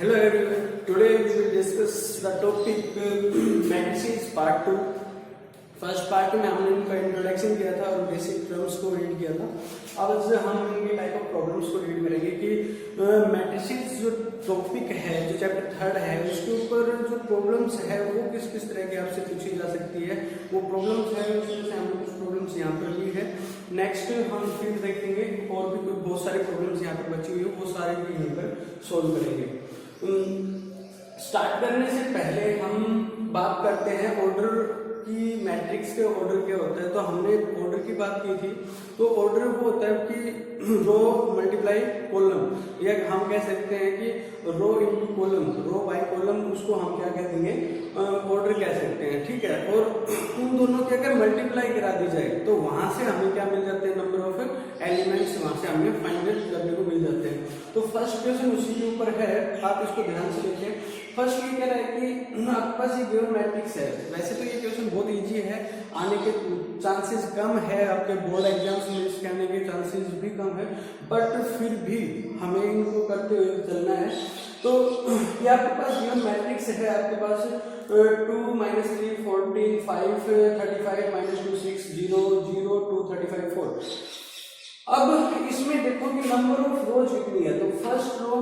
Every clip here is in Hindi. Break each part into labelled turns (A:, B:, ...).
A: Hello everyone. Today we will discuss the topic matrices part 2. First part में हमने इनका इंट्रोडक्शन किया था और बेसिक टर्म्स को रीड किया था। अब हम इनके टाइप ऑफ प्रॉब्लम्स को रीड करेंगे कि मैट्रिसेस जो टॉपिक है, जो चैप्टर 3 है, उसके ऊपर जो प्रॉब्लम्स है वो किस किस तरह की आपसे पूछी जा सकती है। वो प्रॉब्लम्स है, उसमें से हमने कुछ प्रॉब्लम्स यहाँ पर ली है। नेक्स्ट हम फिर देखेंगे और भी कुछ बहुत सारे प्रॉब्लम्स यहाँ पर बची हुई है, वो सारे भी यहाँ पर सोल्व करेंगे। स्टार्ट करने से पहले हम बात करते हैं ऑर्डर कि मैट्रिक्स के ऑर्डर क्या होता है। तो हमने ऑर्डर की बात की थी। तो ऑर्डर वो होता है कि रो मल्टीप्लाई कॉलम, या हम कह सकते हैं कि row into column, row by column, उसको हम क्या कह देंगे, ऑर्डर कह सकते हैं। ठीक है। और उन दोनों की अगर मल्टीप्लाई करा दी जाए तो वहां से हमें क्या मिल जाते हैं, नंबर ऑफ एलिमेंट्स वहां से हमें फाइंड करने को मिल जाते हैं। तो फर्स्ट क्वेश्चन उसी के ऊपर है, आप इसको ध्यान से देखिए। फर्स्ट ये कह रहा है कि आपके पास ये गिवन मैट्रिक्स है। वैसे तो ये क्वेश्चन बहुत इजी है, आने के चांसेस कम है, आपके बोर्ड एग्जाम्स में इसके आने के चांसेस भी कम है, बट फिर भी हमें इनको करते हुए चलना है। तो ये आपके पास गिवन मैट्रिक्स है, आपके पास 2 -3 14 5 35 -2 6 0 0 2 35 4। अब इसमें देखो कि नंबर ऑफ रोज कितनी है। तो first row,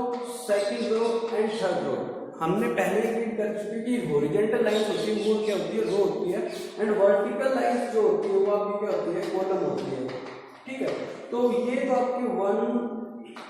A: second row and third row हमने पहले रीड कर चुकी कि हॉरिजॉन्टल लाइंस होती है वो क्या होती है, रो होती है, एंड वर्टिकल लाइंस जो होती है वो आपकी क्या होती है, कॉलम होती है। ठीक है। तो ये तो आपकी 1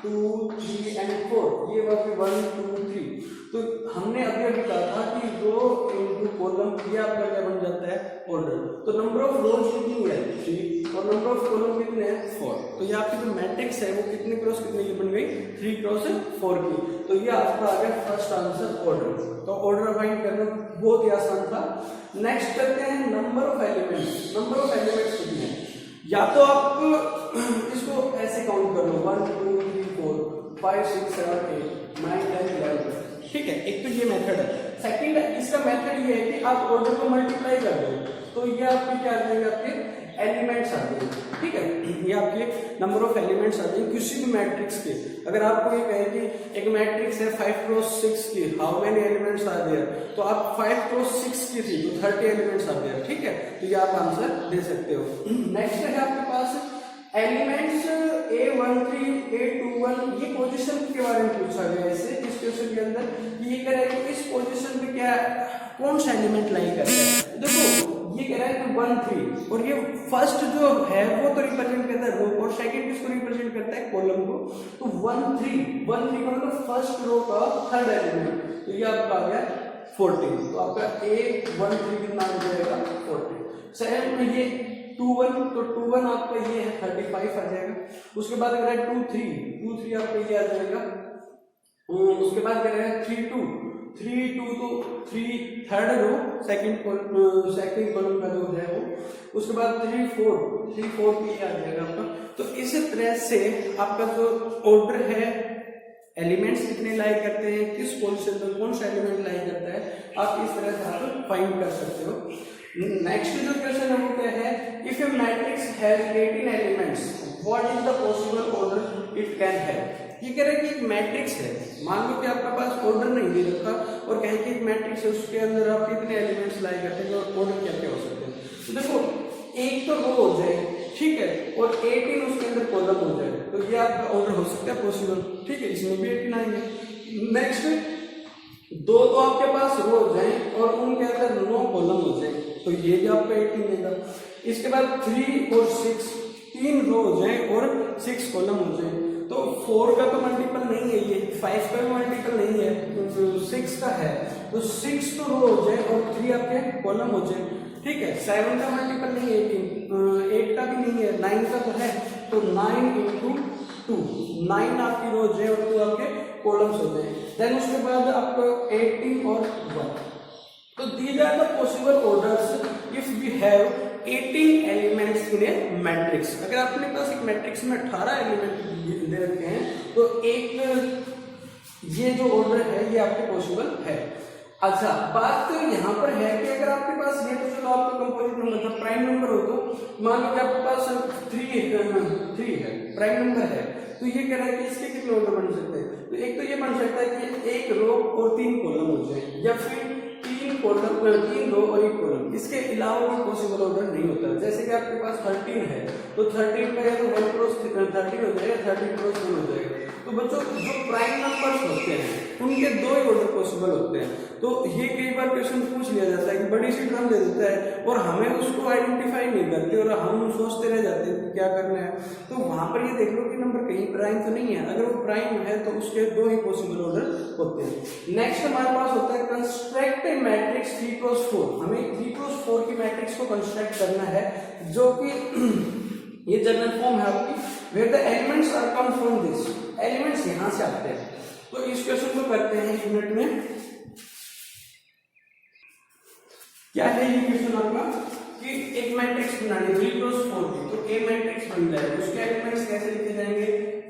A: 2 3 एंड 4, ये आपकी 1 2 3। तो हमने अभी अभी कहा था कि रो इनटू कॉलम, ये आपका क्या बन जाता है, ऑर्डर। तो नंबर ऑफ रोज कितनी है, 3, और नंबर ऑफ कॉलम कितने हैं, 4। तो ये आपकी जो मैट्रिक्स है वो कितने क्रॉस कितने की बन गई, 3 क्रॉस 4 की। तो ये आपका आ गया फर्स्ट आंसर, ऑर्डर। तो ऑर्डर फाइंड करना बहुत ही आसान था। नेक्स्ट करते हैं number of elements. Number of elements कितने हैं, या तो आप इसको ऐसे काउंट कर लो, 1 2 3 4 5 6 7 8 9 10 11। ठीक है, एक तो ये मेथड है। सेकंड इसका मेथड ये है कि आप ऑर्डर को मल्टीप्लाई कर दो, तो ये आपके क्या आ जाएंगे, आपके एलिमेंट्स आ जाएंगे। ठीक है, ये आपके नंबर ऑफ एलिमेंट्स आ जाएंगे किसी भी मैट्रिक्स के। अगर आपको ये कहे कि एक मैट्रिक्स है 5 क्रॉस 6 की, how many elements are there, तो आप 5 क्रॉस 6 की थी तो 30 एलिमेंट्स आर देयर। ठीक है, तो ये आप आंसर दे सकते हो। नेक्स्ट है आपके पास एलिमेंट्स A13 A21। ये पोजीशन के बारे में पूछा गया है इससे इस क्वेश्चन के अंदर। ये कह रहा है कि इस पोजीशन पे क्या कौन सा एलिमेंट लाई करता है। देखो ये कह रहा है कि 1 3, और ये फर्स्ट जो है वो तो रिप्रेजेंट करता है रो को, और सेकंड किसको रिप्रेजेंट करता है, कॉलम को। तो 1 3 का मतलब फर्स्ट रो का थर्ड एलिमेंट, तो ये आपका आ गया 14। तो आपका A13 कितना आ जाएगा, 14। सेकंड में ये 2 1, तो 2 1 आपका ये है 35 आ जाएगा। उसके बाद अगर है 2 3 आपका ये आ जाएगा। उसके बाद क्या रहेगा 3 2 तो 3 थर्ड रो, सेकंड कॉलम का जो है वो। उसके बाद 3 4 पे आ जाएगा आपका। तो इस तरह से आपका जो ऑर्डर है, एलिमेंट्स कितने लाई करते हैं, किस पोजीशन पर कौन सा एलिमेंट लाई करता है, आप इस तरह से आप फाइंड कर सकते हो। नेक्स्ट जो क्वेश्चन है वो क्या है, if A matrix has 18 elements what is the possible order it can have. ये कह रहे हैं कि एक मैट्रिक्स है, मान लो कि आपका पास ऑर्डर नहीं दे रखा और कहे कि एक मैट्रिक्स है, उसके अंदर आप कितने एलिमेंट्स लाई करते हैं और ऑर्डर क्या क्या हो सकते हैं। तो देखो एक तो रो हो जाए, ठीक है, और 18 उसके अंदर कॉलम हो जाए, तो ये आपका ऑर्डर हो सकता है पॉसिबल। ठीक है, इसमें भी 18 आएंगे। नेक्स्ट दो तो आपके पास रो हो जाए और उनके अंदर 9 कॉलम हो जाए, तो ये भी आपका 18 देगा। इसके बाद 3 और 6, 3 रो हो जाए और 6 कॉलम हो जाए, तो 4 का तो मल्टीपल नहीं है, ये 5 का भी मल्टीपल नहीं है, तो 6 का है, तो 6 तो रो हो जाए और 3 आपके कॉलम हो जाए। ठीक है, 7 का मल्टीपल नहीं है, 8 का भी नहीं है, 9 का तो है, तो 9 × 2, 9 आपकी रो हो जाए और 2 आपके कॉलम्स हो जाए। देन उसके बाद आपको 18 और 1। तो these are the possible orders if we have 18 elements in a matrix. अगर अपने पास एक मैट्रिक्स में 18 एलिमेंट दे रखे हैं तो एक ये जो ऑर्डर है ये आपके पॉसिबल है। अच्छा, बात तो यहाँ पर है कि अगर आपके पास ये तो चलो आपका कंपोजिट नंबर था, प्राइम नंबर हो तो मान लो कि आपके पास 3 है, प्राइम नंबर है, तो ये कह रहा है कि इसके कितने ऑर्डर बन सकते हैं, तो एक तो ये बन सकता है कि एक रो और 3 कॉलम हो जाए, या फिर 3 रो और 1 कॉलम। इसके अलावा कोई पॉसिबल ऑर्डर नहीं होता। जैसे कि आपके पास 13 है तो 13 का या तो 1 क्रॉस 13 हो जाएगा, 13 क्रॉस 1 हो जाएगा। तो बच्चों जो प्राइम नंबर्स होते हैं उनके 2 ही ऑर्डर पॉसिबल होते हैं। तो ये कई बार क्वेश्चन पूछ लिया जाता है कि बड़ी सी ड्रम दे देता है और हमें उसको आइडेंटिफाई नहीं करते और हम सोचते रह जाते हैं कि क्या करना है। तो वहां पर ये देख लो कि नंबर कहीं प्राइम तो नहीं है, अगर वो प्राइम है तो उसके 2 ही पॉसिबल ऑर्डर होते हैं। नेक्स्ट हमारे पास होता है कंस्ट्रक्ट ए मैट्रिक्स 3x4। हमें 3x4 की मैट्रिक्स को कंस्ट्रक्ट करना है, जो कि ये जनरल फॉर्म है आपकी, where the elements are come from this. Elements यहां से आते हैं। तो इस क्वेश्चन को करते हैं यूनिट में। क्या है ये क्वेश्चन आपका कि एक मैट्रिक्स बनानी 3x4 की, तो ए मैट्रिक्स बन जाएगा। उसके एलिमेंट्स कैसे लिखे जाएंगे,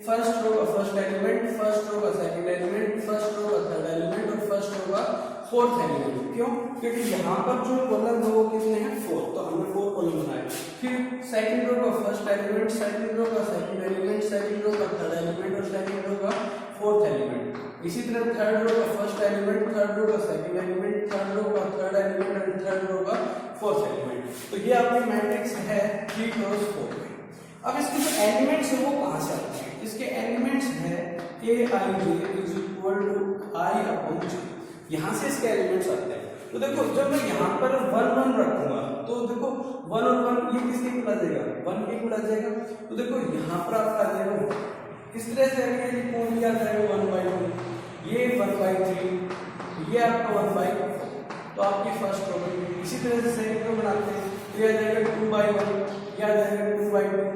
A: फर्स्ट रो का फर्स्ट एलिमेंट, फर्स्ट रो का सेकंड एलिमेंट, फर्स्ट रो का थर्ड एलिमेंट और फर्स्ट रो का फोर्थ एलिमेंट। क्यों? क्योंकि यहाँ पर जो कॉलम है वो कितने हैं 4, तो हमने 4 कॉलम बनाए। फिर सेकंड रो का फर्स्ट एलिमेंट, सेकंड रो का सेकंड एलिमेंट, सेकंड रो का थर्ड एलिमेंट और सेकंड रो का फोर्थ एलिमेंट। इसी तरह थर्ड रो का फर्स्ट एलिमेंट, थर्ड रो का सेकंड एलिमेंट, थर्ड रो का थर्ड एलिमेंट और थर्ड रो का फोर्थ एलिमेंट। तो ये आपकी मैट्रिक्स है 3x4। अब इसके जो एलिमेंट्स है वो कहां से आते हैं? इसके एलिमेंट्स है aij is equal to i upon j। यहां से इसके एलिमेंट्स आते हैं। तो देखो जब मैं यहां पर 1 1 रखूंगा तो देखो 1 और 1 ये किसके इक्वल आ जाएगा, 1 के इक्वल आ जाएगा। तो देखो यहां पर आपका आ जाएगा इस तरह से ये कौन आ जाएगा 1/2, ये 1/3, ये आपका 1/4। तो आपकी फर्स्ट रो बनी। इसी तरह से सेकंड रो बनाते हैं, ये आ जाएगा 2/1, ये आ जाएगा 2/2,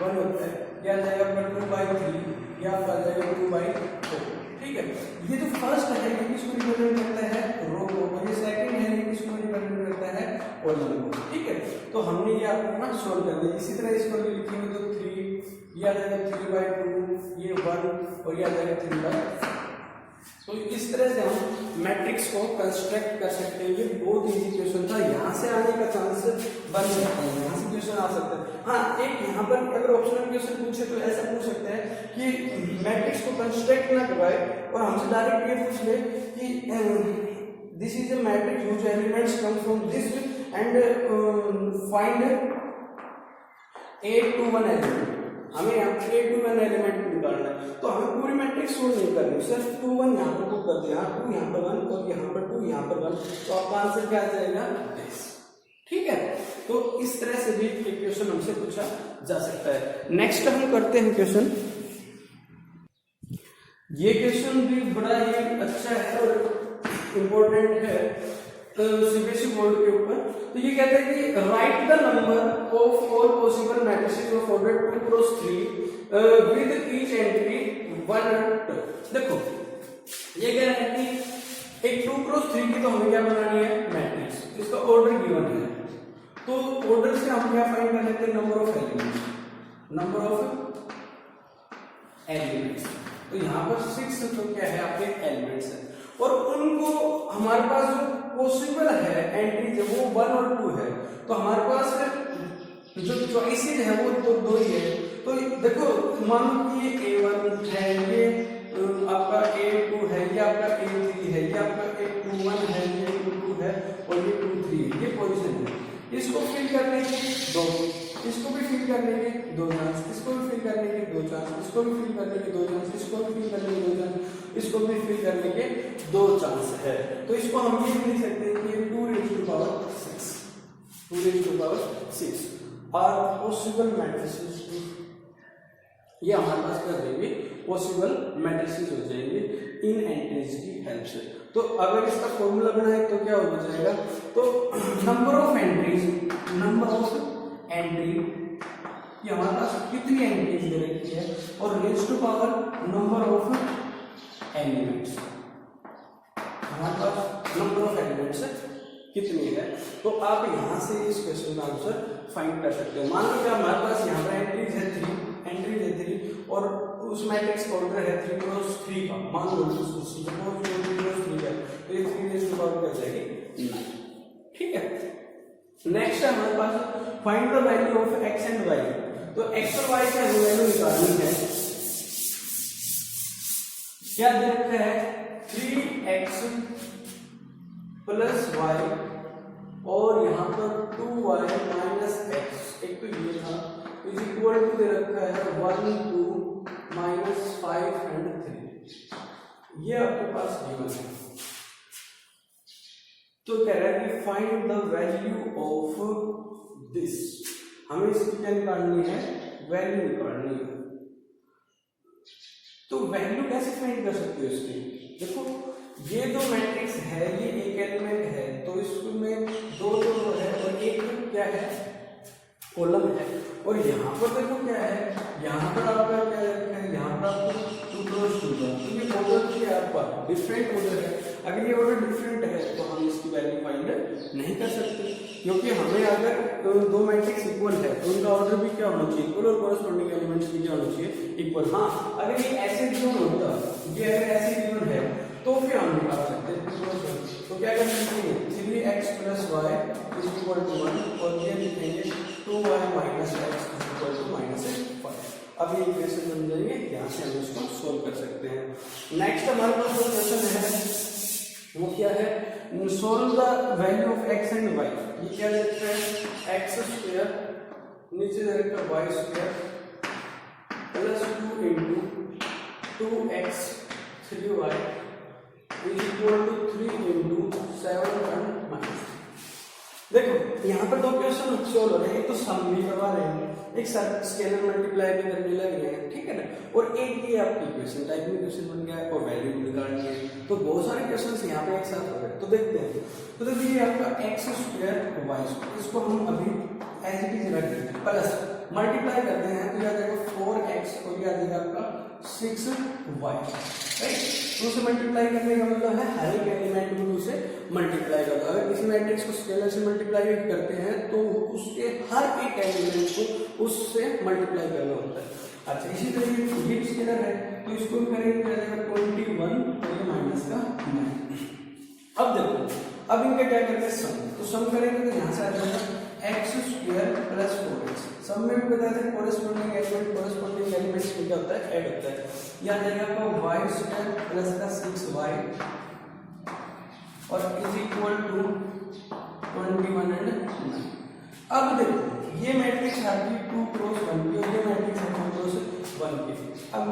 A: 1 होता है, ये आ जाएगा आपका 2/3, ये आपका आ जाएगा 2/4। ठीक है, ये जो फर्स्ट है ये किसको रिप्रेजेंट करता है, रो को, और ये सेकंड है ये किसको रिप्रेजेंट करता है, कॉलम को। ठीक है, तो हमने ये आपको सोल्व कर दिया। इसी तरह इसको लिखेंगे तो 3, ये आ जाएगा 3/2, ये 1 और ये आ जाएगा 3/4। तो इस तरह से हम मैट्रिक्स को कंस्ट्रक्ट कर सकते हैं। ये बहुत इजी क्वेश्चन था, यहाँ से आने का चांस बन सकता है, यहाँ से क्वेश्चन आ सकता है। हाँ, एक यहाँ पर अगर ऑप्शनल क्वेश्चन पूछे तो ऐसा पूछ सकते हैं कि मैट्रिक्स को कंस्ट्रक्ट ना करवाए और हमसे डायरेक्ट ये पूछ ले कि this is a matrix which elements come from this and find a to 1 element. हमें यहाँ पे 8 to 1 एलिमेंट निकालना है, तो हमें पूरी मैट्रिक्स सोल्व नहीं करनी, सिर्फ 2 1 यहाँ पर पुट कर दिया, 2 यहाँ पर 1 और यहाँ पर 2 यहाँ पर 1, तो आपका आंसर क्या आ जाएगा 10। ठीक है, तो इस तरह से भी एक क्वेश्चन हमसे पूछा जा सकता है। नेक्स्ट हम करते हैं क्वेश्चन। ये क्वेश्चन भी बड़ा ही अच्छा है और इम्पोर्टेंट है सीबीएसई बोर्ड के ऊपर। तो ये कहते हैं कि right the number of all possible matrices of order 2x3 with each entry 1 और 2। देखो ये कह रहे हैं कि एक 2x3 की तो हमें क्या बनानी है, मैट्रिक्स, इसका ऑर्डर गिवन है। तो ऑर्डर से हम क्या फाइंड कर लेते हैं, number of elements, number of elements. तो यहाँ पर 6 तो क्या है आपके एलिमेंट्स है और उनको हमारे पास जो पॉसिबल है एंट्री जो वो 1 और 2 है। तो हमारे पास जो चॉइसेस है वो दो ही है। तो देखो मान लो कि ये A1 है, ये आपका A2 है, ये आपका A3 है, ये आपका A21 है, ये A22 है और ये 23 ये पोजीशन है। इसको फिल करने के 2, इसको भी फिल करने के 2 चांस, इसको भी फिल करने के 2 चांस, इसको भी फिल करने के 2 चांस, इसको भी फिल करने के 2 चांस, इसको भी फिल करने के 2 चांस है। तो इसको हम ये लिख सकते हैं कि 2⁶, 2⁶ आर पॉसिबल मैट्रिसेस। ये हमारे पास कर देंगे पॉसिबल मैट्रिसेस हो जाएंगे इन एंट्रीज की हेल्प से। तो अगर इसका फॉर्मूला बनाए तो क्या हो जाएगा, तो number of entries, number of entry ये हमारे पास कितनी एंट्रीज दे रखी है और raise to power number of elements, हमारे पास नंबर ऑफ एलिमेंट्स कितनी है। तो आप यहां से इस क्वेश्चन का आंसर फाइंड कर सकते हो। मान लो कि हमारे पास यहाँ पर एंट्रीज है 3, एंट्रीज है 3 और उस मैट्रिक्स का ऑर्डर है 3x3 का। मान लो 3x3 है तो ये 3 रेज़ टू पावर कर जाएगी 9। ठीक है, नेक्स्ट है हमारे पास find the value of x and y। तो x और y का वैल्यू निकालनी है क्या दे रखा है 3x प्लस वाई और यहाँ पर 2y माइनस एक्स, एक तो ये था, इज इक्वल टू दे रखा है 1 2 माइनस 5 एंड 3। ये आपके पास गिवन है। तो कह रहा है कि find the value of this, हमें इसकी क्या निकालनी है, वैल्यू निकालनी है। तो वैल्यू कैसे फाइंड कर सकते हो इसकी, देखो ये दो मैट्रिक्स है, ये एक एलिमेंट है, तो इसमें दो रो है और एक क्या है, कॉलम है। और यहाँ पर देखो क्या है, यहाँ पर आपका क्या है, यहाँ पर आपको 2 क्रॉस 2 का, तो ये ऑर्डर क्या है आपका डिफरेंट ऑर्डर है। अगर ये ऑर्डर डिफरेंट है तो हम इसकी वैल्यू फाइंड नहीं कर सकते, क्योंकि हमें अगर दो मैट्रिक्स इक्वल है तो उनका ऑर्डर भी क्या होना चाहिए, इक्वल, और कॉरस्पॉन्डिंग एलिमेंट्स भी क्या होना चाहिए, इक्वल। हाँ, अगर ये ऐसे गिवन होता, ये अगर ऐसे गिवन है तो फिर हम निकाल सकते हैं। तो क्या कर सकते हैं, 3x plus y is equal to 1 और ये लिखेंगे 2y minus x is equal to minus 5। अब ये इक्वेशन बन जाएंगे, यहाँ से हम इसको सोल्व कर सकते हैं। नेक्स्ट हमारे पास जो क्वेश्चन है वो क्या है, solve the value of x and y। ये क्या देता है, x स्क्वायर नीचे देता है y square plus 2 into 2x 3y is equal to 3 into 7 and minus. देखो यहाँ पर दो क्वेश्चन सोल्व हो रहे हैं, एक तो सम भी करवा रहे हैं, एक स्केलर मल्टीप्लाई भी करने लग रहे हैं, ठीक है ना, और एक ये आपकी इक्वेशन टाइप में क्वेश्चन बन गया है और वैल्यू निकालनी है। तो बहुत सारे क्वेश्चंस यहाँ पे एक साथ हो रहे हैं, तो देखते हैं। तो देखिए आपका एक्स स्क्वायर वाई स्क्वायर, इसको हम अभी एज इट इज रख देते हैं, प्लस मल्टीप्लाई करते हैं तो यह देखो 4x और यह देगा आपका 6y, राइट। तो उसे मल्टीप्लाई करने का मतलब है हर एक एलिमेंट को उसे मल्टीप्लाई करना। अगर किसी मैट्रिक्स को स्केलर से मल्टीप्लाई करते हैं तो उसके हर एक एलिमेंट को उससे मल्टीप्लाई करना होता है। अच्छा, इसी तरीके ये स्केलर है तो इसको हम करेंगे क्या जाएगा 21 और ये माइनस का 9। अब देखो, अब इनका क्या करते हैं सम, तो सम करेंगे तो यहाँ से आ जाएगा एक्स स्क्वायर प्लस 4x। सब में भी बताया था कोरेस्पोंडिंग एलिमेंट्स में क्या होता है, ऐड होता है। यहाँ जाएगा आपका वाई स्क्वायर प्लस का 6y और इज इक्वल टू 21 एंड 9। अब देखो ये मैट्रिक्स आपकी 2 क्रॉस 1 की और ये मैट्रिक्स है 2 क्रॉस 1 की। अब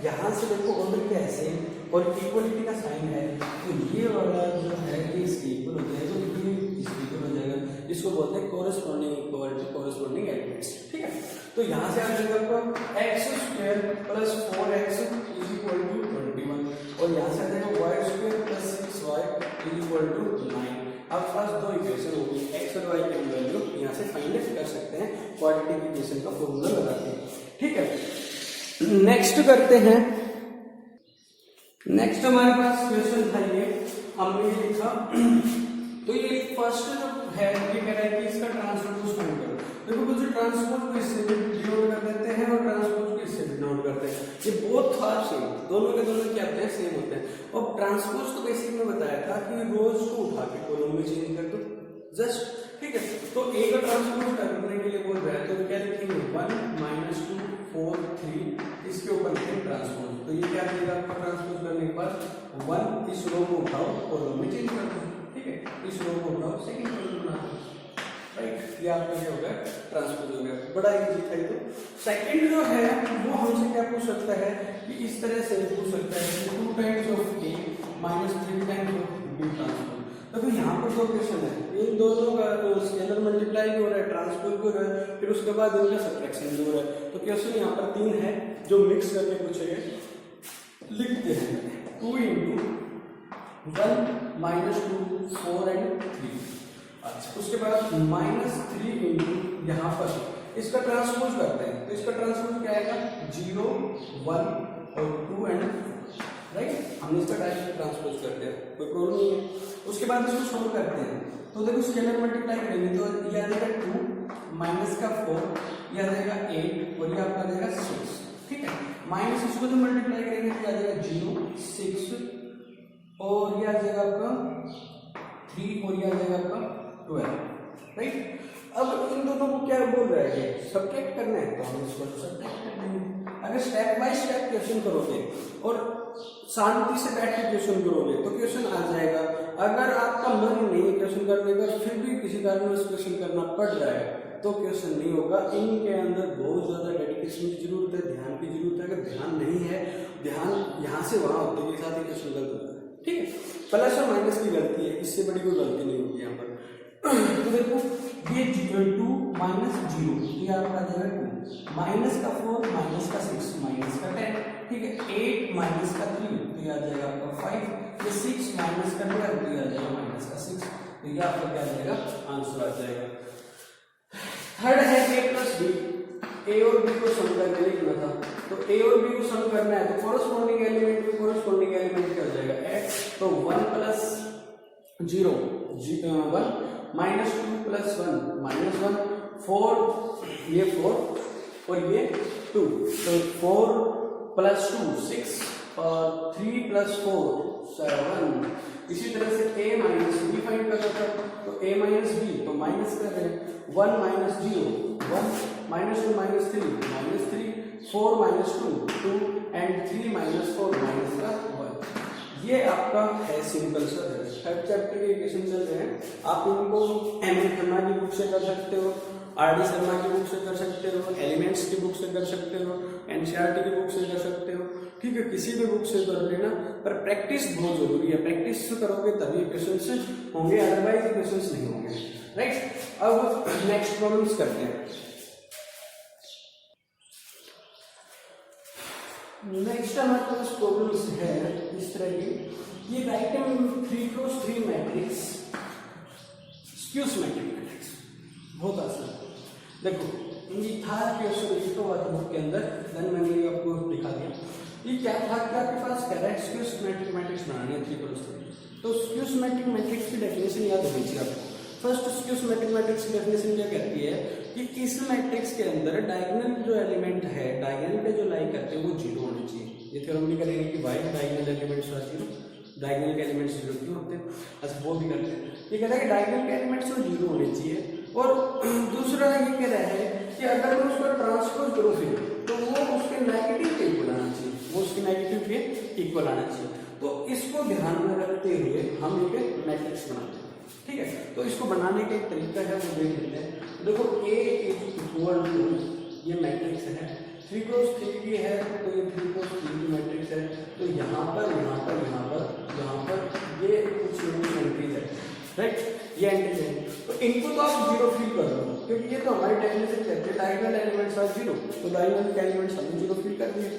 A: यहाँ से देखो ऑर्डर क्या है सेम और इक्वलिटी का साइन है, तो ये वाला जो है ये इसके इक्वल हो जाएगा, तो ये इसके इक्वल हो जाएगा। इसको बोलते हैं कोरेस्पोंडिंग इक्वालिटी, कोरेस्पोंडिंग एलिमेंट्स, ठीक है। तो यहाँ से आ जाएगा आपका x square plus 4x is equal to 21 और यहाँ से आ जाएगा y square plus 6y is equal to 9। अब पास दो इक्वेशन होगी, एक्स और वाई की वैल्यू यहाँ से फाइंड कर सकते हैं क्वाड्रेटिक इक्वेशन का फॉर्मूला लगा के, ठीक है। नेक्स्ट करते हैं, नेक्स्ट हमारे पास क्वेश्चन था ये हमने लिखा। तो ये फर्स्ट जो है ये कह रहा है कि इसका ट्रांसपोज फाइंड करो। देखो कुछ ट्रांसपोज को इससे डिनोट कर देते हैं और ट्रांसपोज को इससे डिनोट करते हैं, ये बोथ आर सेम, दोनों के दोनों क्या होते हैं, सेम होते हैं। और ट्रांसपोज तो बेसिक में बताया था कि रोज को उठा के कॉलम में चेंज कर दो जस्ट, ठीक है। तो ए का ट्रांसपोज करने के लिए बोल रहा है तो क्या लिखेंगे 1 -2 4 3 इसके ऊपर लिखेंगे ट्रांसपोज। तो ये क्या देगा आपका ट्रांसपोज करने के बाद 1 इस रो को उठाओ कॉलम में चेंज कर दो, ठीक है। इस रो को उठाओ सेकंड कॉलम बना दो, राइट। ये आपका क्या हो गया, ट्रांसपोज हो गया, बड़ा इजी था ये। तो सेकंड जो है वो हमसे क्या पूछ सकता है कि इस तरह से पूछ सकता है कि 2 times of a minus 3 times of b transpose. तो फिर यहाँ पर दो क्वेश्चन है, इन दोनों का स्केलर मल्टीप्लाई भी हो रहा है, ट्रांसपोज भी हो रहा है, फिर उसके बाद इनका सब्ट्रैक्शन भी हो रहा है। तो क्वेश्चन यहाँ पर 3 है जो मिक्स करके पूछे गए, लिखते हैं 2 इंटू 1 -2 4 एंड 3। अच्छा, उसके बाद -3 इंटू यहाँ पर इसका ट्रांसपोज करते हैं, तो इसका ट्रांसपोज क्या आएगा 0 1 और 2 एंड, राइट। हमने इसका डायरेक्ट ट्रांसपोज करते हैं, कोई प्रॉब्लम नहीं है। उसके बाद इसको सोल्व करते हैं, तो देखो स्केलर मल्टीप्लाई करेंगे तो ये आ जाएगा 2 माइनस का 4, ये आ जाएगा 8 और ये आपका आ जाएगा 6, ठीक है। माइनस इसको जो मल्टीप्लाई करेंगे तो आ जाएगा 0 6 और ये आ जाएगा आपका 3 और ये आ जाएगा आपका 12, राइट। अब इन दोनों को क्या बोल रहा है, सब्ट्रैक्ट करना है तो हम इसको सब्ट्रैक्ट कर देंगे। अगर स्टेप बाय स्टेप क्वेश्चन करोगे और शांति से बैठ के क्वेश्चन करोगे तो क्वेश्चन आ जाएगा। अगर आपका मन नहीं है क्वेश्चन करने का, फिर भी किसी कारण से क्वेश्चन करना पड़ रहा है, तो क्वेश्चन नहीं होगा। इनके अंदर बहुत ज्यादा डेडिकेशन की जरूरत है, ध्यान की जरूरत है। अगर ध्यान नहीं है, ध्यान यहाँ से वहां होते के साथ ही क्वेश्चन गलत होता है। ठीक है, प्लस और माइनस की गलती है, इससे बड़ी कोई गलती नहीं होगी यहाँ पर। तो देखो ये 2 माइनस 0, ये आपका आ जाएगा 2, माइनस का 4, माइनस का 6, माइनस का 10। ठीक है, 8 माइनस का 3, तो ये आ जाएगा आपका 5। ये 6 माइनस का 12, तो ये आ जाएगा माइनस का 6। तो ये आपका क्या आ जाएगा, आंसर आ जाएगा। थर्ड है a प्लस बी। ए और बी को सम करके लिखना था, तो ए और बी को सम करना है, तो कोरस्पॉन्डिंग एलिमेंट में कोरस्पॉन्डिंग एलिमेंट क्या हो जाएगा, x। तो 1 प्लस 0 1, माइनस 2 प्लस 1 माइनस 1, 4 ये 4 और ये 2, तो 4 प्लस 2 6 और 3 प्लस 4 7। इसी तरह से a माइनस बी फाइंड करना था, तो a माइनस बी, तो माइनस कर रहे हैं 1 minus 0 1, minus 2 minus 3 minus 3, 4 minus 2 2 and 3 minus 4 minus का 1। ये आपका है सिंपल सा है। थर्ड चैप्टर के इक्वेशन चल रहे हैं, आप इनको एम.एन. खन्ना की बुक से कर सकते हो, आर.डी. शर्मा की बुक से कर सकते हो, एलिमेंट्स की बुक से कर सकते हो, एनसीईआरटी की बुक से कर सकते हो। ठीक है, किसी भी बुक से कर लेना, पर प्रैक्टिस बहुत जरूरी है। प्रैक्टिस करोगे तभी क्वेश्चंस होंगे, अदरवाइज क्वेश्चंस नहीं होंगे। राइट, अब नेक्स्ट प्रॉब्लम्स करते हैं। नेक्स्ट हमारे पास प्रॉब्लम्स है इस तरह की, ये right M 3x3 matrix, skew symmetric matrix, बहुत आसान। देखो ये था क्वेश्चन, ये तो बात बुक के अंदर, देन मैंने आपको दिखा दिया। ये क्या था कि आपके पास करेक्ट स्क्यू सिमेट्रिक मैट्रिक्स बनानी है 3x3। तो स्क्यू सिमेट्रिक मैट्रिक्स की डेफिनेशन याद होनी चाहिए आपको। फर्स्ट स्क्यू सिमेट्रिक मैट्रिक्स की डेफिनेशन क्या कहती है कि इस मैट्रिक्स के अंदर डायगोनल जो एलिमेंट है, डायगोनल पे जो लाई करते हैं वो 0 होने चाहिए। ये थ्योरम भी करेंगे कि why diagonal elements are 0, diagonal के एलिमेंट्स 0 क्यों होते हैं, अच्छा वो भी करते हैं। ये कहता है कि डायगोनल के एलिमेंट्स वो 0 होने चाहिए। और दूसरा ये कह रहा है कि अगर मैं उसको ट्रांसपोज करूँ फिर, तो वो उसके नेगेटिव के इक्वल आना चाहिए, वो उसके नेगेटिव के इक्वल आना चाहिए। तो इसको ध्यान में रखते हुए हम एक मैट्रिक्स बनाते हैं। ठीक है, तो इसको बनाने का एक तरीका है, वो देख लेते हैं। देखो A इक्वल टू, ये मैट्रिक्स है 3x3 की है, तो ये 3x3 की मैट्रिक्स है। तो यहाँ पर यहाँ पर यहाँ पर यहाँ पर ये कुछ एंट्रीज है, राइट, ये एंट्रीज है। तो इनको तो आप 0 फील कर दो, क्योंकि ये तो हमारे डेफिनेशन कहते हैं डायगोनल एलिमेंट्स आर 0, तो डायगोनल एलिमेंट्स हमने 0 फील कर दिए।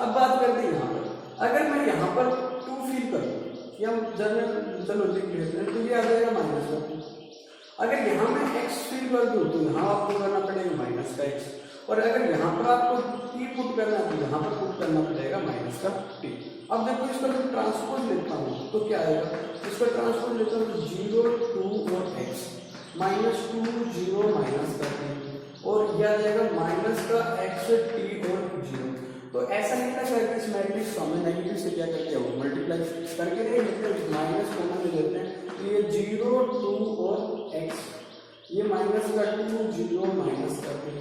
A: अब बात करते हैं यहाँ पर, अगर मैं यहाँ पर 2 फील करूँ, या चलो लिख लेते हैं, तो ये आ जाएगा माइनस का 2। अगर यहाँ मैं x फील कर दूँ, तो यहाँ आपको करना पड़ेगा माइनस का x, और अगर यहाँ पर आपको t पुट करना है, तो यहाँ पर पुट करना पड़ेगा माइनस का t। अब देखो इसका मैं ट्रांसपोज लेता हूँ, तो क्या आएगा, इसका ट्रांसपोज लेता हूँ तो 0 2 और x, माइनस 2 0 माइनस का t, और यह आ जाएगा माइनस का x t और 0। तो ऐसा नहीं था कि इस मैट्रिक्स को हमें नेगेटिव से क्या करते हैं, मल्टीप्लाई करके नहीं लेते हैं, माइनस कॉमन ले लेते हैं। तो ये 0 2 और x, ये माइनस का 2 0 माइनस का 2,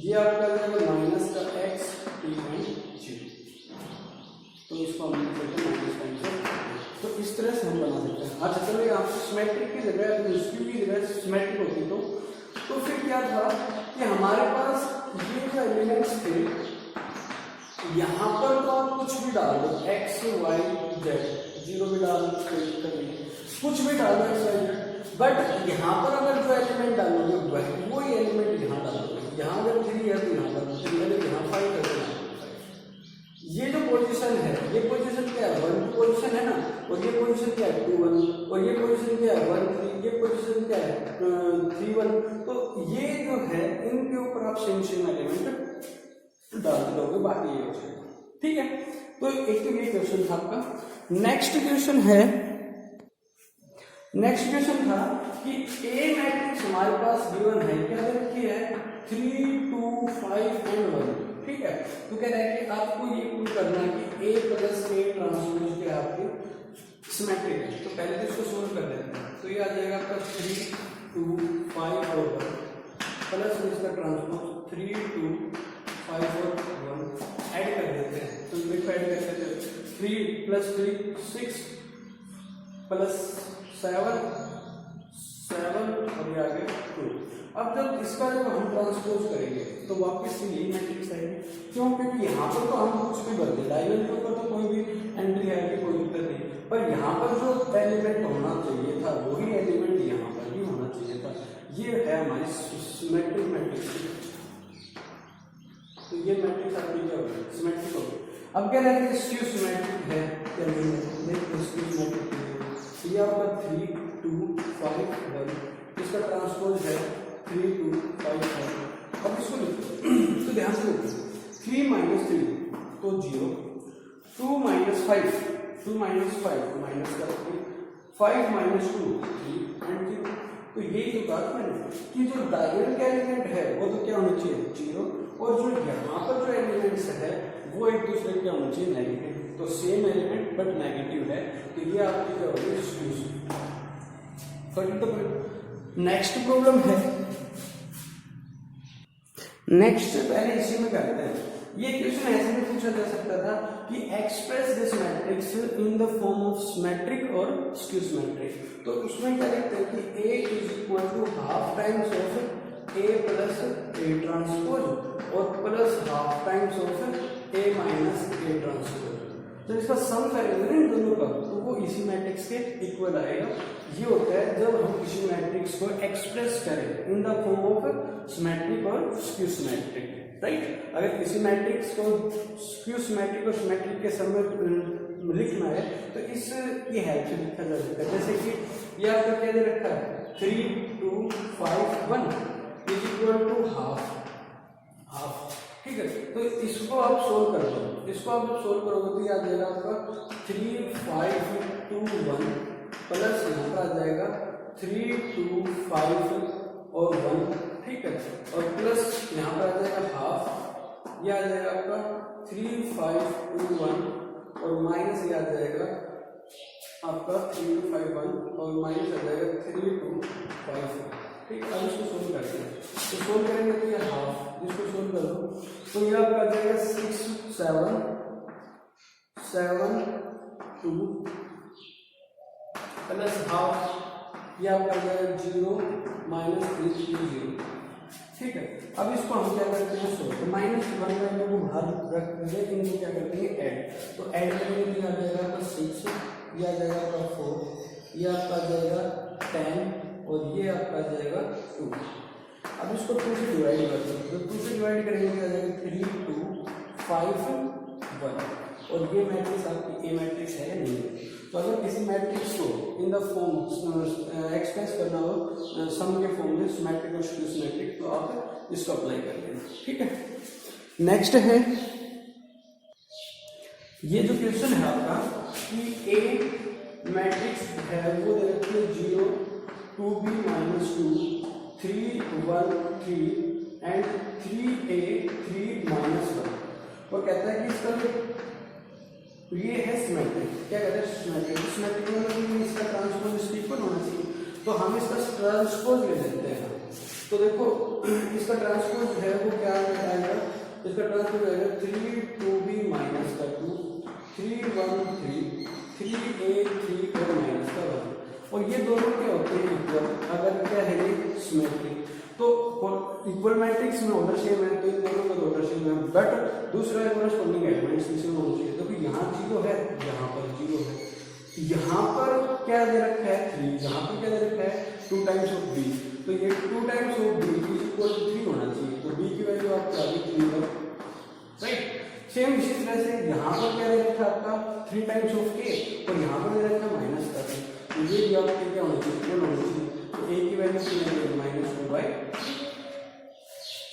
A: ये आपका जाएगा माइनस का x t एंड 0। तो इसको हम लिख सकते हैं माइनस का। तो इस तरह से हम बना सकते हैं। अच्छा चलो यहाँ सिमेट्रिक की जगह, स्क्यू की जगह सिमेट्रिक होती तो फिर क्या था कि हमारे पास ये जो एलिमेंट्स थे, यहाँ पर तो आप कुछ भी डाल दो, x y z, 0 भी डाल दो, कुछ भी डाल दो x y z, बट यहाँ पर अगर जो एलिमेंट डालोगे वो ही एलिमेंट यहाँ डालोगे। यहाँ अगर 3 है तो यहाँ पर 3 है, यहाँ 5 है तो यहाँ 5। ये जो पोजीशन है, ये पोजीशन क्या है, 1 2 पोजीशन है ना, और ये पोजीशन क्या है 2 1, और ये पोजीशन क्या है 1 3, ये पोजीशन क्या है 3 1। तो ये जो है इनके ऊपर आप सेम एलिमेंट डाल दोगे, बाकी ये हो जाएगा। ठीक है, तो एक तो ये क्वेश्चन था आपका। नेक्स्ट क्वेश्चन था कि A मैट्रिक्स हमारे पास गिवन है, क्या रखी है 3 2 5 एंड 1। ठीक है, तो कह रहा है कि आपको ये प्रूव करना है कि A प्लस A ट्रांसपोज क्या आपके सिमेट्रिक है। तो पहले तो इसको सोल्व कर देते हैं, तो ये आ जाएगा आपका 3 2 5 और 1 प्लस इसका ट्रांसपोज 3 2 5 और 1 ऐड कर देते हैं। तो देखो ऐड करते हैं 3 प्लस 3 6 प्लस 7 और ये आ गया 2। अब जब इसका जब हम ट्रांसपोज करेंगे तो वापस से यही मैट्रिक्स आएगी। क्यों? क्योंकि यहाँ पर तो हम कुछ भी भर दें, डायगोनल के ऊपर तो कोई भी एंट्री है कि कोई दिक्कत नहीं, पर यहाँ पर जो एलिमेंट होना चाहिए था वही एलिमेंट यहाँ पर भी होना चाहिए था। ये है हमारी सिमेट्रिक मैट्रिक्स। तो ये मैट्रिक्स आपकी क्या होगी? सिमेट्रिक होगी। अब क्या रहता है? स्क्यू सिमेट्रिक है क्या नहीं है? देखिए स्क्यू सिमेट्रिक है, ये आपका 3 2 5 1, इसका ट्रांसपोज है 3 2 5 1। अब इसको लिखो तो ध्यान से लिखो, 3 - 3 तो 0, 2 - 5 2 - 5 तो माइनस का 3, 5 - 2 3 एंड 0। तो यही तो बात मैंने कि जो डायगोनल का एलिमेंट है वो तो क्या होना चाहिए? 0, और जो यहाँ पर जो एलिमेंट्स है वो एक दूसरे क्या होना चाहिए? नेगेटिव। तो सेम एलिमेंट बट नेगेटिव है, तो ये आपकी क्या होगी? स्क्यू। नेक्स्ट प्रॉब्लम है, नेक्स्ट पहले इसी में करते हैं। ये क्वेश्चन ऐसे भी पूछा जा सकता था कि express this matrix in the form of symmetric और स्क्यू सिमेट्रिक। तो उसमें क्या लिखते हैं कि A = half times of A plus A transpose और plus half times of A minus A transpose. तो इसका सम करेंगे ना इन दोनों का तो वो इसी मैट्रिक्स के इक्वल आएगा। ये होता है जब हम किसी मैट्रिक्स को एक्सप्रेस करें इन द फॉर्म ऑफ सिमेट्रिक और स्क्यू सिमेट्रिक, राइट। अगर किसी मैट्रिक्स को स्क्यू सिमेट्रिक और सिमेट्रिक के सम में लिखना है तो इसकी हेल्प से लिखा जा सकता है। जैसे कि ये आपका क्या दे रखा है? 3 2 5 1 = हाफ, ठीक है। तो इसको आप सोल्व कर दो, इसको आप जब सोल्व करोगे तो ये आ जाएगा आपका 3 5 2 1 प्लस यहाँ पर आ जाएगा 3 2 5 और 1, ठीक है, और प्लस यहाँ पर आ जाएगा हाफ, ये आ जाएगा आपका 3 5 2 1 और माइनस ये आ जाएगा आपका 3 2 5 1 और माइनस आ जाएगा 3 2 5 4, ठीक है। अब इसको सोल्व करते हैं, तो सोल्व करेंगे तो ये हाफ, इसको सोल्व कर दो तो ये आपका आ जाएगा 6 7 2 प्लस हाफ, ये आपका आ जाएगा 0 -3 3 0, ठीक है। अब इसको हम क्या करते हैं? सोल्व। तो -1 को बाहर रख देंगे, इनको क्या करते हैं? ऐड। तो ऐड करेंगे तो आ जाएगा आपका 6, ये आ जाएगा आपका 4, ये आपका आ जाएगा 10 और ये आपका आ जाएगा 2। अब इसको 2 से डिवाइड कर दो, तो 2 से डिवाइड करेंगे तो आ जाएगा 3 2 5 1 और ये मैट्रिक्स आपकी ए मैट्रिक्स है या नहीं है? तो अगर किसी मैट्रिक्स को इन द फॉर्म एक्सप्रेस करना हो सम के फॉर्म में सिमेट्रिक और स्क्यू सिमेट्रिक तो आप इसको अप्लाई कर लेना, ठीक है। नेक्स्ट है ये जो क्वेश्चन है आपका कि ए मैट्रिक्स है वो दे रखी है 0 2b - 2 3 1 3 एंड 3a 3 - 1 और कहता है कि इसका ये है सिमेट्रिक। क्या कहते हैं? सिमेट्रिक। सिमेट्रिक मतलब इसका ट्रांसपोज इसके इक्वल होना चाहिए, तो हम इसका ट्रांसपोज ले लेते हैं। तो देखो इसका ट्रांसपोज है वो क्या आएगा? इसका ट्रांसपोज आएगा 3 2b - 2 3 1 3 3a 3 और -1 और ये दोनों क्या होते हैं? इक्वल। अगर क्या है ये सिमेट्रिक तो इक्वल मैट्रिक्स में ऑर्डर सेम है तो इन दोनों का ऑर्डर सेम है, बट दूसरा कोरेस्पोंडिंग एलिमेंट्स इसमें होना चाहिए। तो यहाँ 0 है, यहाँ पर 0 है, यहाँ पर क्या दे रखा है? 3, यहाँ पर क्या दे रखा है? 2 टाइम्स ऑफ b, तो ये 2 टाइम्स ऑफ b = 3 होना चाहिए। तो b की वैल्यू आपकी आ गई 3, राइट। सेम इसी तरह से यहाँ पर क्या दे रखा है आपका? 3 टाइम्स ऑफ a और यहाँ पर दे रखा है -3, तो ये भी आपके क्या होना चाहिए? इक्वल होना चाहिए। तो a की वैल्यू -2/,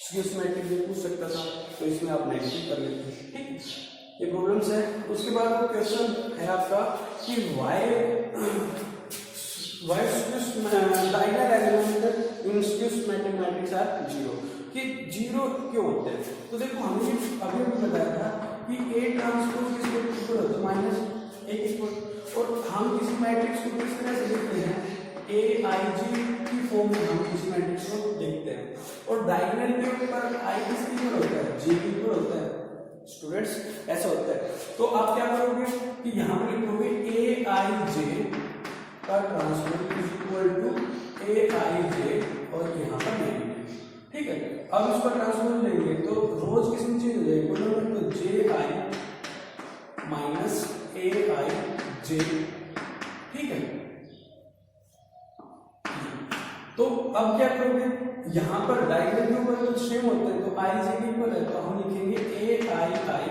A: स्क्यू सिमेट्रिक भी पूछ सकता था तो इसमें आप नेगेटिव कर लेते हैं, ठीक। ये प्रॉब्लम्स है। उसके बाद वो क्वेश्चन है आपका कि why diagonal element in skew symmetric matrix are 0, कि 0 क्यों होते हैं? तो देखो हमने अभी बताया था कि A ट्रांसपोज किसके इक्वल होता है? -1 इक्वल। और हम किसी मैट्रिक्स को किस तरह से लिखते हैं? AIG की फॉर्म में हम किसी मैट्रिक्स को देखते हैं और डायगोनल के ऊपर I किसके इक्वल होता है? J के इक्वल होता है, स्टूडेंट्स, ऐसा होता है। तो आप क्या करोगे कि यहाँ पर लिखोगे ए आई जे का ट्रांसपोज इज इक्वल टू ए आई जे और यहाँ पर नेगेटिव, ठीक है। अब इसका ट्रांसपोज लेंगे तो रोज किसमें चेंज हो जाएगी, बोलो तो जे आई माइनस ए आई जे, ठीक है। तो अब क्या करोगे, यहाँ पर डायगोनल के ऊपर कुछ सेम होता है, तो आई जे के ऊपर है तो हम लिखेंगे A I I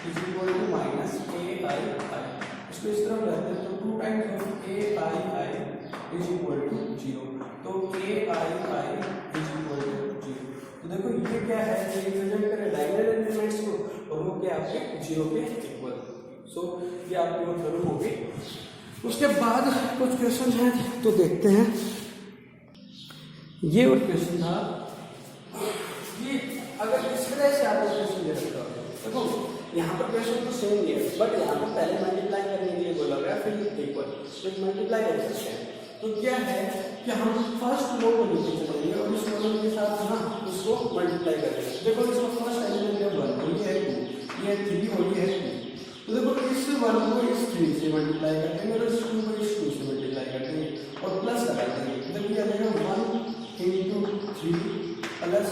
A: is equal to minus A I I. इसको इस तरफ रहते हैं तो 2 times of A I I is equal to 0, तो A I I is equal to 0। तो देखो ये क्या है, ये रिप्रेजेंट करे डायगोनल एलिमेंट्स को और वो क्या आपके 0 के इक्वल। सो ये आपकी वो थ्योरम होगी। उसके बाद कुछ क्वेश्चन हैं तो देखते हैं। ये और क्वेश्चन था कि अगर इस तरह से आपको क्वेश्चन दे रखा हो, देखो यहाँ पर क्वेश्चन तो सेम ही है, बट यहाँ पर पहले मल्टीप्लाई करने के लिए बोला गया, फिर इक्वल, फिर मल्टीप्लाई कर सकते हैं। तो क्या है कि हम फर्स्ट रो को नीचे चलेंगे और इस कॉलम के साथ ना उसको मल्टीप्लाई करेंगे। देखो इसका फर्स्ट एलिमेंट है 1, तो ये है 2, ये है 3 और ये है 2। तो देखो इस 1 को इस 3 से मल्टीप्लाई कर देंगे और इस 2 को इस 2 से मल्टीप्लाई कर देंगे और प्लस लगा देंगे। देखो ये आ जाएगा 1 into 3 प्लस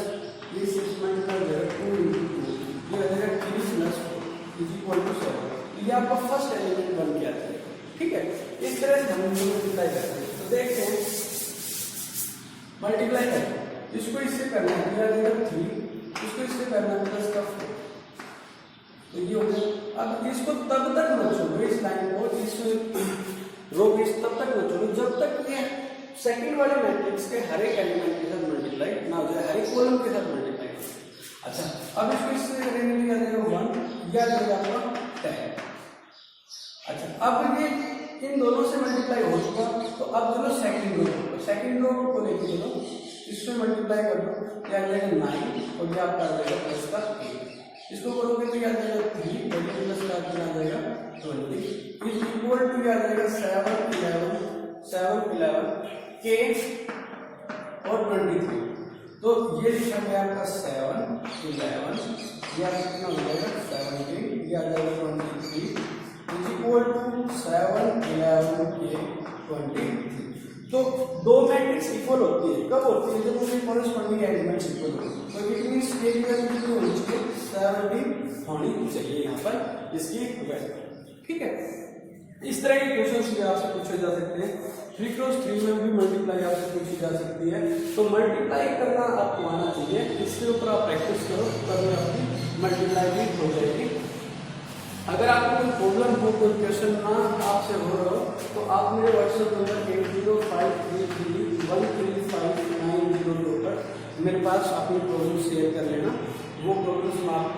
A: ये 6 मल्टीप्लाई हो जाएगा 2 into 2, ये आ जाएगा 3 प्लस 4 इज इक्वल टू 7। ये आपका फर्स्ट एलिमेंट बन गया है, ठीक है। इस तरह से हम मल्टीप्लाई करते हैं। तो देखते हैं मल्टीप्लाई करते हैं, इसको इससे करना है, ये आ जाएगा 3, इसको इससे करना है प्लस का 4, तो ये हो गया। अब इसको तब तक मत छोड़ो, इस लाइन को, इस रो को तब तक मत छोड़ो जब तक ये सेकंड वाले मैट्रिक्स के हर एक एलिमेंट के साथ मल्टीप्लाई ना हो जाए, हर एक कॉलम के साथ मल्टीप्लाई हो। अच्छा, अब इसको इससे करेंगे तो आ जाएगा 1, ये आ जाएगा आपका 10। अच्छा, अब ये इन दोनों से मल्टीप्लाई हो चुका, तो अब चलो सेकंड रो को लेके चलो, इससे मल्टीप्लाई कर दो, क्या आ जाएगा 9 और ये आपका आ जाएगा प्लस का 8। इसको करोगे तो ये आ जाएगा 3 और ये प्लस का आ जाएगा 20 इज इक्वल टू आ जाएगा 7 11 के और 23। तो ये लिखा गया आपका 7 11, ये कितना हो जाएगा 17, ये आ जाएगा 23 इज इक्वल टू 7 11 के 23। तो दो मैट्रिक्स इक्वल होती है, कब होती है, जब उनके कॉरेस्पॉन्डिंग एलिमेंट्स इक्वल होते हैं। तो इट मींस के की वैल्यू कितनी होनी चाहिए, 17 होनी चाहिए यहाँ पर इसकी वैल्यू, ठीक है। इस तरह के क्वेश्चंस भी आपसे पूछे जा सकते हैं। 3x3 में भी मल्टीप्लाई आपसे पूछी जा सकती है। तो मल्टीप्लाई करना आपको आना चाहिए, इसके ऊपर आप प्रैक्टिस करो, तब आपकी मल्टीप्लाई भी हो जाएगी। अगर आपको कोई प्रॉब्लम हो, कोई क्वेश्चन ना आपसे हो रहा हो, तो आप मेरे व्हाट्सएप नंबर 8053313590 पर मेरे पास अपनी प्रॉब्लम शेयर कर लेना। वो प्रॉब्लम्स मैं आपको